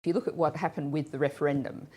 If you look at what happened with the referendum,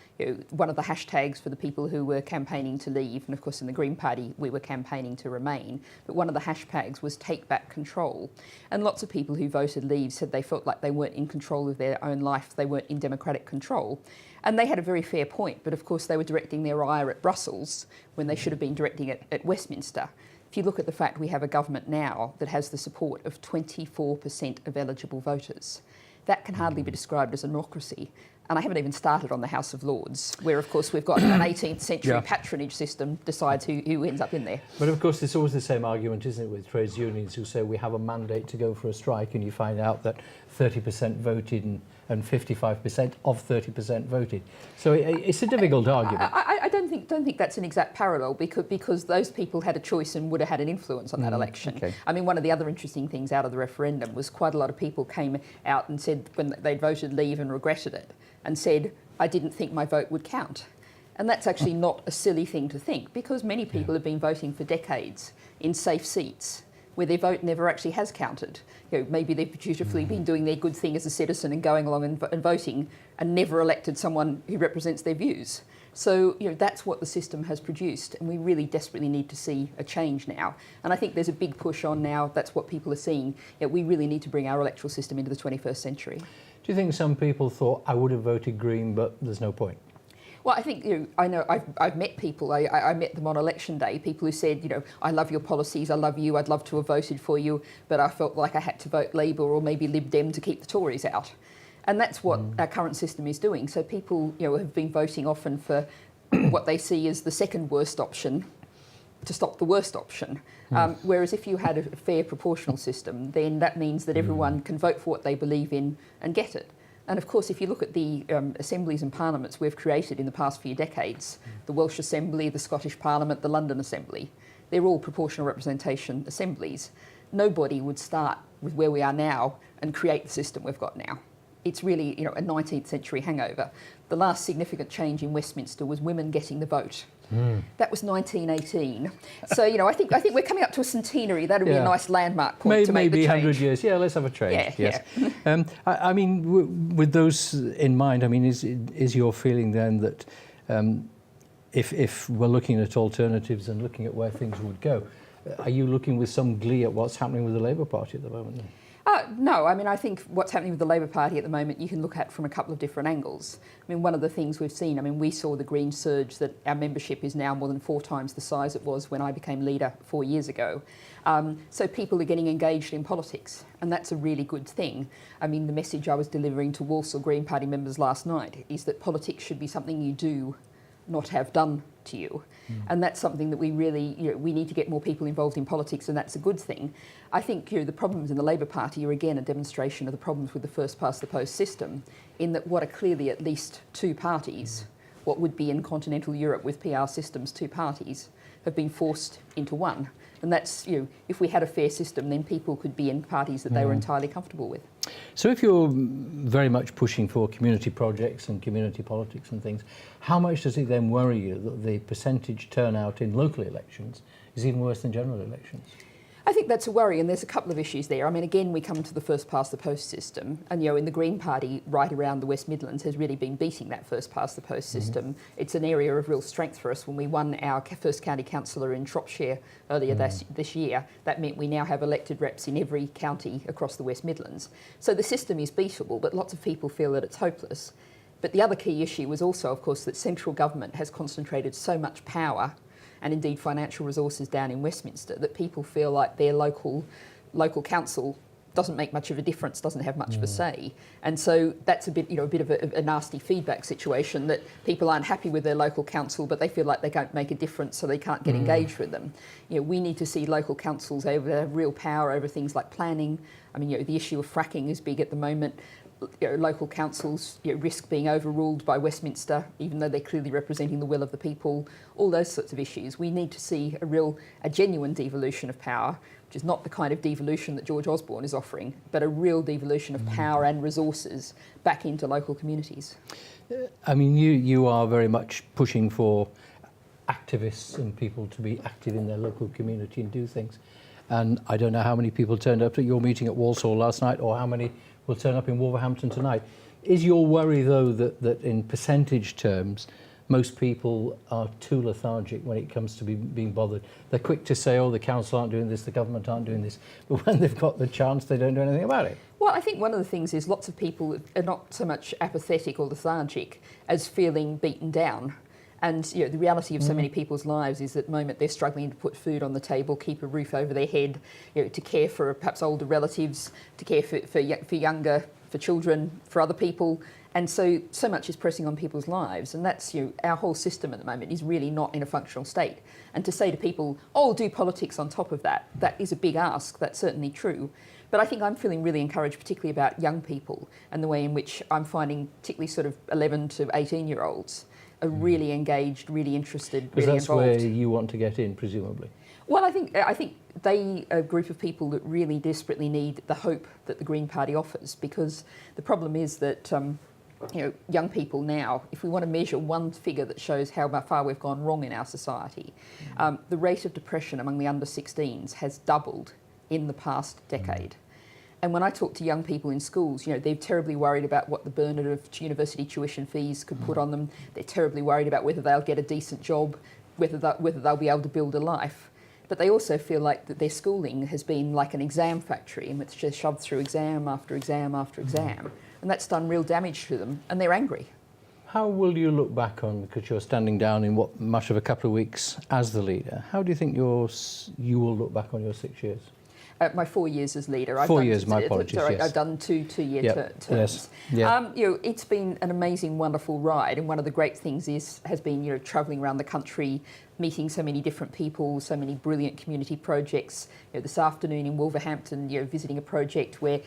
one of the hashtags for the people who were campaigning to leave, and of course in the Green Party we were campaigning to remain, but one of the hashtags was take back control. And lots of people who voted leave said they felt like they weren't in control of their own life, they weren't in democratic control. And they had a very fair point, but of course they were directing their ire at Brussels when they should have been directing it at Westminster. If you look at the fact we have a government now that has the support of 24% of eligible voters, that can hardly be described as a democracy. And I haven't even started on the House of Lords, where of course we've got an 18th century patronage system decides who ends up in there. But of course it's always the same argument, isn't it, with trades unions who say we have a mandate to go for a strike, and you find out that 30% voted and 55% of 30% voted. So it's a difficult argument. I don't think that's an exact parallel because those people had a choice and would have had an influence on that election. Okay. I mean, one of the other interesting things out of the referendum was quite a lot of people came out and said when they'd voted leave and regretted it, and said, I didn't think my vote would count. And that's actually not a silly thing to think, because many people have been voting for decades in safe seats where their vote never actually has counted. Maybe they've dutifully been doing their good thing as a citizen and going along and voting and never elected someone who represents their views. So that's what the system has produced, and we really desperately need to see a change now. And I think there's a big push on now, that's what people are seeing. We really need to bring our electoral system into the 21st century. Do you think some people thought, I would have voted Green, but there's no point? Well, I think, I know I've met people, I met them on election day, people who said, I love your policies, I love you, I'd love to have voted for you, but I felt like I had to vote Labour or maybe Lib Dem to keep the Tories out. And that's what our current system is doing. So people, have been voting often for what they see as the second worst option to stop the worst option. Whereas if you had a fair proportional system, then that means that everyone can vote for what they believe in and get it. And of course, if you look at the assemblies and parliaments we've created in the past few decades, the Welsh Assembly, the Scottish Parliament, the London Assembly, they're all proportional representation assemblies. Nobody would start with where we are now and create the system we've got now. It's really, a 19th century hangover. The last significant change in Westminster was women getting the vote. That was 1918. So, I think we're coming up to a centenary. That'll be a nice landmark point to make the change. Maybe 100 years. Yeah, let's have a change. Yeah, yes. I mean, with those in mind, I mean, is your feeling then that if we're looking at alternatives and looking at where things would go, are you looking with some glee at what's happening with the Labour Party at the moment then? No, I mean, I think what's happening with the Labour Party at the moment you can look at from a couple of different angles. I mean, one of the things we've seen, I mean, we saw the Greens surge that our membership is now more than 4 times the size it was when I became leader 4 years ago. So people are getting engaged in politics, and that's a really good thing. I mean, the message I was delivering to Walsall Green Party members last night is that politics should be something you do, not have done to you. And that's something that we really, we need to get more people involved in politics, and that's a good thing. I think the problems in the Labour Party are again a demonstration of the problems with the first past the post system, in that what are clearly at least 2 parties, what would be in continental Europe with PR systems 2 parties, have been forced into one. And that's, if we had a fair system, then people could be in parties that they were entirely comfortable with. So if you're very much pushing for community projects and community politics and things, how much does it then worry you that the percentage turnout in local elections is even worse than general elections? I think that's a worry, and there's a couple of issues there. I mean, again, we come to the first past the post system, and in the Green Party right around the West Midlands has really been beating that first past the post system. It's an area of real strength for us. When we won our first county councillor in Shropshire earlier this year, that meant we now have elected reps in every county across the West Midlands. So the system is beatable, but lots of people feel that it's hopeless. But the other key issue was also, of course, that central government has concentrated so much power and indeed financial resources down in Westminster that people feel like their local council doesn't make much of a difference, doesn't have much of a say. And so that's a bit of a nasty feedback situation, that people aren't happy with their local council, but they feel like they can't make a difference, so they can't get engaged with them. We need to see local councils have real power over things like planning. I mean, the issue of fracking is big at the moment. Local councils risk being overruled by Westminster, even though they're clearly representing the will of the people, all those sorts of issues. We need to see a genuine devolution of power, which is not the kind of devolution that George Osborne is offering, but a real devolution of power and resources back into local communities. I mean, you are very much pushing for activists and people to be active in their local community and do things. And I don't know how many people turned up at your meeting at Walsall last night, or how many will turn up in Wolverhampton tonight. Is your worry, though, that in percentage terms, most people are too lethargic when it comes to being bothered? They're quick to say, oh, the council aren't doing this, the government aren't doing this, but when they've got the chance, they don't do anything about it. Well, I think one of the things is lots of people are not so much apathetic or lethargic as feeling beaten down. And the reality of so many people's lives is that at the moment they're struggling to put food on the table, keep a roof over their head, to care for perhaps older relatives, to care for children, for other people. And so much is pressing on people's lives. And that's, our whole system at the moment is really not in a functional state. And to say to people, oh, do politics on top of that, that is a big ask. That's certainly true. But I think I'm feeling really encouraged, particularly about young people and the way in which I'm finding particularly sort of 11 to 18-year-olds are really engaged, really interested, really involved. Because that's where you want to get in, presumably. Well, I think they are a group of people that really desperately need the hope that the Green Party offers, because the problem is that young people now, if we want to measure one figure that shows how far we've gone wrong in our society, the rate of depression among the under 16s has doubled in the past decade. And when I talk to young people in schools, they're terribly worried about what the burden of university tuition fees could put on them. They're terribly worried about whether they'll get a decent job, whether they'll be able to build a life. But they also feel like that their schooling has been like an exam factory in which they're shoved through exam after exam after exam. And that's done real damage to them, and they're angry. How will you look back on, because you're standing down in what much of a couple of weeks as the leader, how do you think you will look back on your 6 years? My 4 years as leader. My apologies, sorry, yes. I've done two-year terms. Yes. Yeah. It's been an amazing, wonderful ride, and one of the great things has been travelling around the country, meeting so many different people, so many brilliant community projects. This afternoon in Wolverhampton, visiting a project where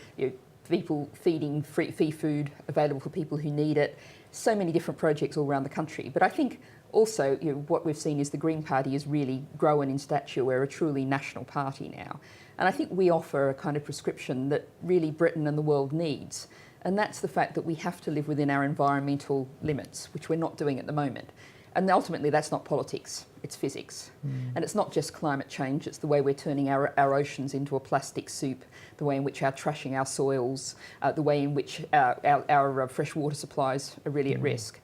people feeding free food available for people who need it. So many different projects all around the country. But I think also, what we've seen is the Green Party has really grown in stature. We're a truly national party now. And I think we offer a kind of prescription that really Britain and the world needs. And that's the fact that we have to live within our environmental limits, which we're not doing at the moment. And ultimately, that's not politics, it's physics. And it's not just climate change, it's the way we're turning our oceans into a plastic soup, the way in which we're trashing our soils, the way in which our fresh water supplies are really at risk.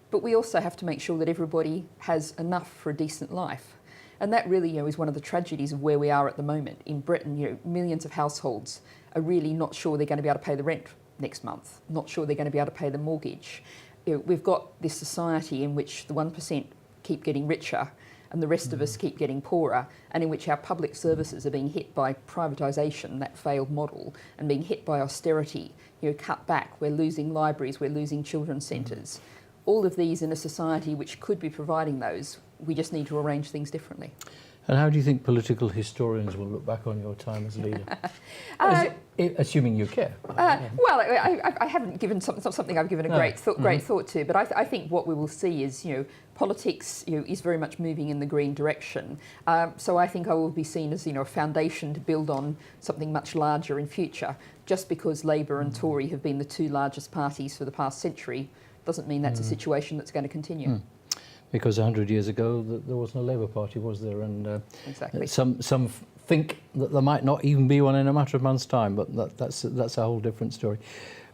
But we also have to make sure that everybody has enough for a decent life. And that really is one of the tragedies of where we are at the moment. In Britain, millions of households are really not sure they're going to be able to pay the rent next month, not sure they're going to be able to pay the mortgage. We've got this society in which the 1% keep getting richer and the rest of us keep getting poorer, and in which our public services are being hit by privatisation, that failed model, and being hit by austerity, cut back. We're losing libraries, we're losing children's centres. All of these in a society which could be providing those, we just need to arrange things differently. And how do you think political historians will look back on your time as leader? Assuming you care. Well, I haven't given something I've given a great thought to, but I think what we will see is, politics is very much moving in the green direction. So I think I will be seen as, a foundation to build on something much larger in future. Just because Labour and Tory have been the two largest parties for the past century doesn't mean that's a situation that's going to continue. Because 100 years ago, there wasn't a Labour Party, was there? And exactly. Some think that there might not even be one in a matter of months' time, but that's a whole different story.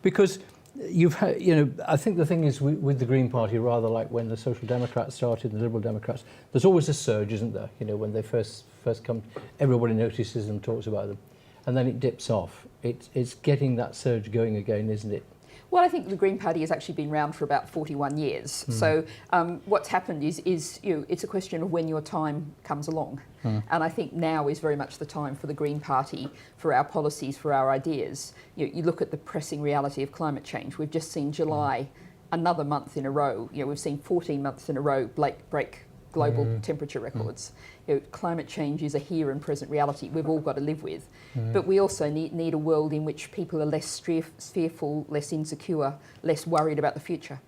Because you've had, I think the thing is with the Green Party, rather like when the Social Democrats started, the Liberal Democrats, there's always a surge, isn't there? When they first come, everybody notices them, talks about them, and then it dips off. It's getting that surge going again, isn't it? Well, I think the Green Party has actually been around for about 41 years. So what's happened is it's a question of when your time comes along. And I think now is very much the time for the Green Party, for our policies, for our ideas. You look at the pressing reality of climate change. We've just seen July, another month in a row. We've seen 14 months in a row break global temperature records. Climate change is a here and present reality we've all got to live with. But we also need a world in which people are less fearful, less insecure, less worried about the future.